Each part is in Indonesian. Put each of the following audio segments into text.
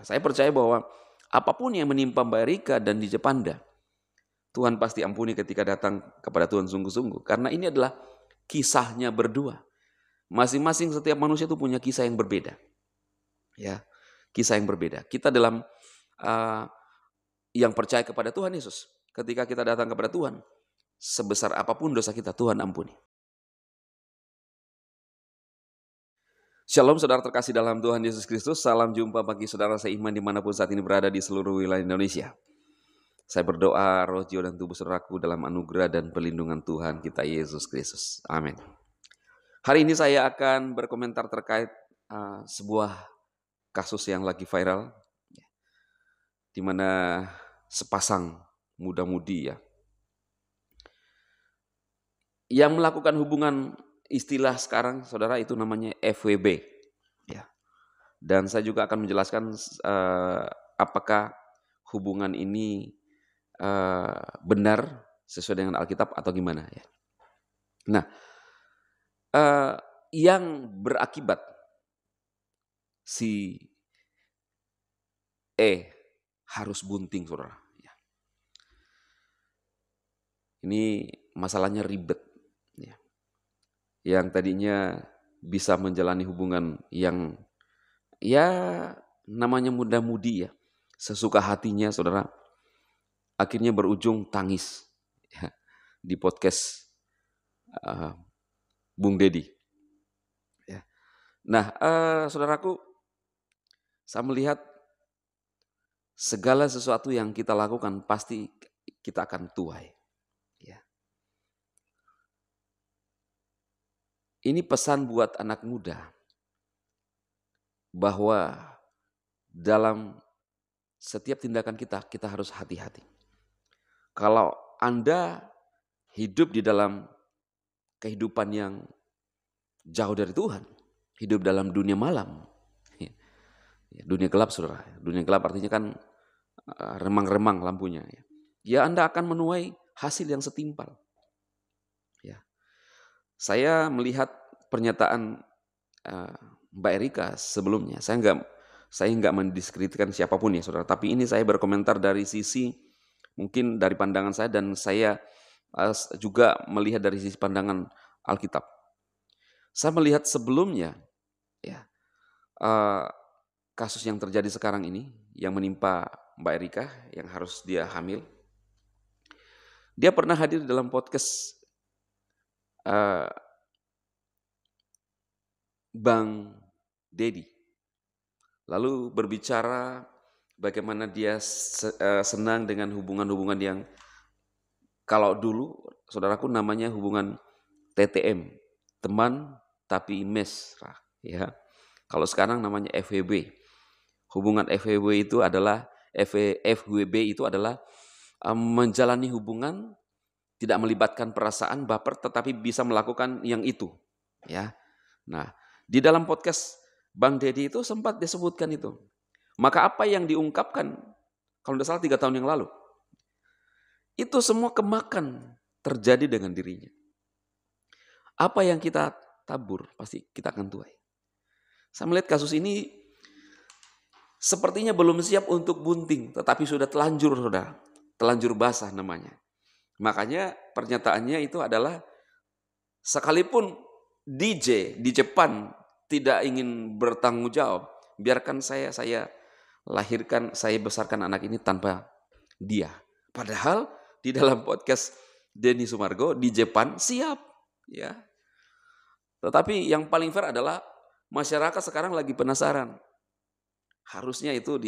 Saya percaya bahwa apapun yang menimpa Mbak Erika dan DJ Panda, Tuhan pasti ampuni ketika datang kepada Tuhan sungguh-sungguh. Karena ini adalah kisahnya berdua. Masing-masing setiap manusia itu punya kisah yang berbeda. Ya, kisah yang berbeda. Kita dalam yang percaya kepada Tuhan Yesus, ketika kita datang kepada Tuhan, sebesar apapun dosa kita, Tuhan ampuni. Shalom saudara terkasih dalam Tuhan Yesus Kristus. Salam jumpa bagi saudara seiman dimanapun saat ini berada di seluruh wilayah Indonesia. Saya berdoa roh, jiwa, dan tubuh saudaraku dalam anugerah dan perlindungan Tuhan kita Yesus Kristus. Amin. Hari ini saya akan berkomentar terkait sebuah kasus yang lagi viral, di mana sepasang muda-mudi yang melakukan hubungan, istilah sekarang saudara itu namanya FWB. Ya. Dan saya juga akan menjelaskan apakah hubungan ini benar sesuai dengan Alkitab atau gimana ya. Nah, yang berakibat si harus bunting saudara. Ya. Ini masalahnya ribet. Ya. Yang tadinya bisa menjalani hubungan yang namanya muda-mudi sesuka hatinya saudara, akhirnya berujung tangis di podcast Bung Dedi. Ya. Nah, saudaraku, saya melihat segala sesuatu yang kita lakukan pasti kita akan tuai. Ini pesan buat anak muda bahwa dalam setiap tindakan kita harus hati-hati. Kalau Anda hidup di dalam kehidupan yang jauh dari Tuhan, hidup dalam dunia malam, dunia gelap saudara. Dunia gelap artinya kan remang-remang lampunya. Ya Anda akan menuai hasil yang setimpal. Saya melihat pernyataan Mbak Erika sebelumnya. Saya nggak mendiskreditkan siapapun ya saudara. Tapi ini saya berkomentar dari sisi mungkin dari pandangan saya, dan saya juga melihat dari sisi pandangan Alkitab. Saya melihat sebelumnya kasus yang terjadi sekarang ini yang menimpa Mbak Erika yang harus dia hamil. Dia pernah hadir dalam podcast Bang Dedi, lalu berbicara bagaimana dia senang dengan hubungan-hubungan yang kalau dulu saudaraku namanya hubungan TTM, teman tapi mesra, ya. Kalau sekarang namanya FWB. Hubungan FWB itu adalah menjalani hubungan tidak melibatkan perasaan, baper, tetapi bisa melakukan yang itu. Ya, nah di dalam podcast Bang Dedi itu sempat disebutkan itu. Maka apa yang diungkapkan, kalau tidak salah 3 tahun yang lalu, itu semua kemakan terjadi dengan dirinya. Apa yang kita tabur, pasti kita akan tuai. Saya melihat kasus ini sepertinya belum siap untuk bunting, tetapi sudah telanjur saudara, telanjur basah namanya. Makanya pernyataannya itu adalah sekalipun DJ di Jepang tidak ingin bertanggung jawab, biarkan saya lahirkan, saya besarkan anak ini tanpa dia. Padahal di dalam podcast Denny Sumargo di Jepang siap, ya. Tetapi yang paling fair adalah masyarakat sekarang lagi penasaran. Harusnya itu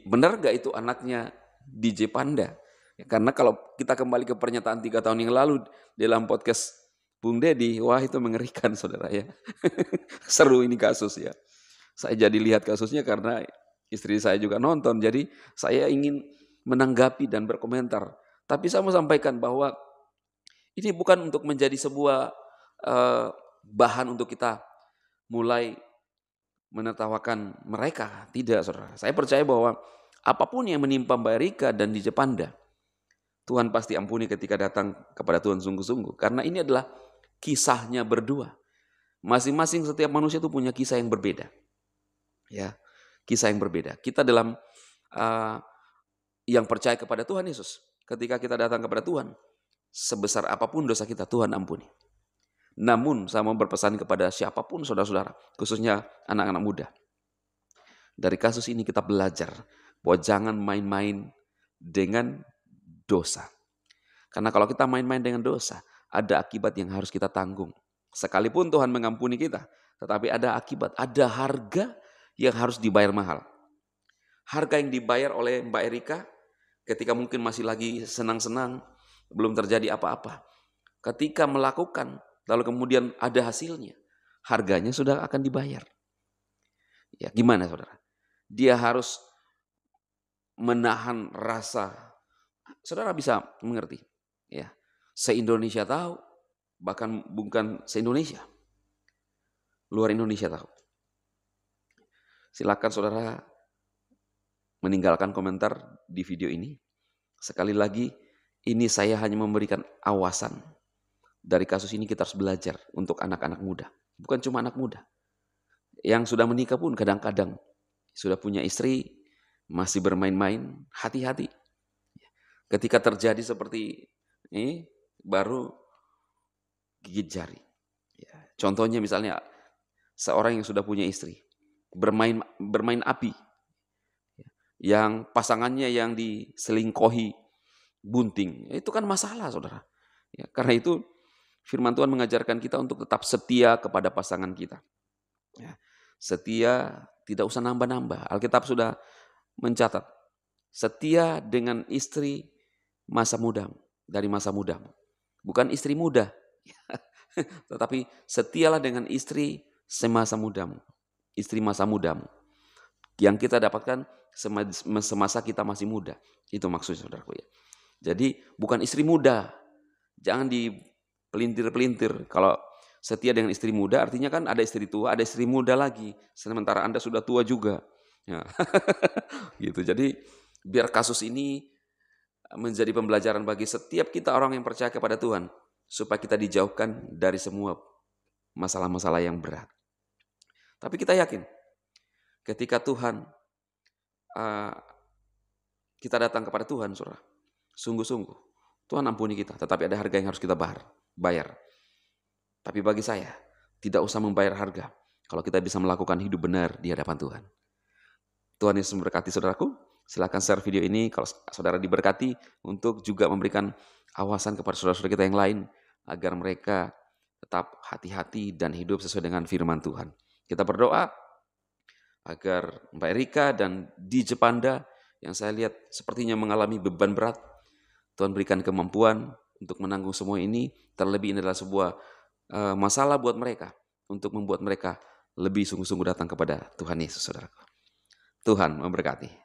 benar gak itu anaknya DJ Panda? Karena kalau kita kembali ke pernyataan 3 tahun yang lalu dalam podcast Bung Dedi, wah itu mengerikan saudara ya. Seru ini kasus ya. Saya jadi lihat kasusnya karena istri saya juga nonton, jadi saya ingin menanggapi dan berkomentar. Tapi saya mau sampaikan bahwa ini bukan untuk menjadi sebuah bahan untuk kita mulai menertawakan mereka. Tidak saudara. Saya percaya bahwa apapun yang menimpa Mbak Erika dan DJ Panda, Tuhan pasti ampuni ketika datang kepada Tuhan sungguh-sungguh. Karena ini adalah kisahnya berdua. Masing-masing setiap manusia itu punya kisah yang berbeda. Ya, kisah yang berbeda. Kita dalam yang percaya kepada Tuhan Yesus, ketika kita datang kepada Tuhan, sebesar apapun dosa kita, Tuhan ampuni. Namun saya mau berpesan kepada siapapun saudara-saudara, khususnya anak-anak muda. Dari kasus ini kita belajar bahwa jangan main-main dengan dosa. Karena kalau kita main-main dengan dosa, ada akibat yang harus kita tanggung. Sekalipun Tuhan mengampuni kita, tetapi ada akibat, ada harga yang harus dibayar mahal. Harga yang dibayar oleh Mbak Erika ketika mungkin masih lagi senang-senang, belum terjadi apa-apa. Ketika melakukan, lalu kemudian ada hasilnya, harganya sudah akan dibayar. Ya, gimana saudara? Dia harus menahan rasa. Saudara bisa mengerti, ya. Se-Indonesia tahu, bahkan bukan se-Indonesia, luar Indonesia tahu. Silakan saudara meninggalkan komentar di video ini. Sekali lagi, ini saya hanya memberikan awasan. Dari kasus ini kita harus belajar untuk anak-anak muda. Bukan cuma anak muda. Yang sudah menikah pun kadang-kadang sudah punya istri, masih bermain-main, hati-hati. Ketika terjadi seperti ini, baru gigit jari. Contohnya misalnya, seorang yang sudah punya istri, bermain api, yang pasangannya yang diselingkuhi bunting, itu kan masalah saudara. Ya, karena itu firman Tuhan mengajarkan kita untuk tetap setia kepada pasangan kita. Ya, setia, tidak usah nambah-nambah. Alkitab sudah mencatat, setia dengan istri masa mudamu, dari masa mudamu. Bukan istri muda, tetapi setialah dengan istri semasa mudamu, istri masa mudamu. Yang kita dapatkan semasa kita masih muda. Itu maksudnya saudaraku ya. Jadi bukan istri muda. Jangan dipelintir-pelintir. Kalau setia dengan istri muda artinya kan ada istri tua, ada istri muda lagi. Sementara Anda sudah tua juga. Ya. Gitu. Jadi biar kasus ini menjadi pembelajaran bagi setiap kita orang yang percaya kepada Tuhan. Supaya kita dijauhkan dari semua masalah-masalah yang berat. Tapi kita yakin ketika Tuhan kita datang kepada Tuhan, saudara, sungguh-sungguh Tuhan ampuni kita, tetapi ada harga yang harus kita bayar. Tapi bagi saya, tidak usah membayar harga kalau kita bisa melakukan hidup benar di hadapan Tuhan. Tuhan Yesus memberkati saudaraku. Silakan share video ini kalau saudara diberkati untuk juga memberikan awasan kepada saudara-saudara kita yang lain agar mereka tetap hati-hati dan hidup sesuai dengan firman Tuhan. Kita berdoa agar Mbak Erika dan DJ Panda yang saya lihat sepertinya mengalami beban berat, Tuhan berikan kemampuan untuk menanggung semua ini. Terlebih ini adalah sebuah masalah buat mereka, untuk membuat mereka lebih sungguh-sungguh datang kepada Tuhan Yesus, saudaraku. Tuhan memberkati.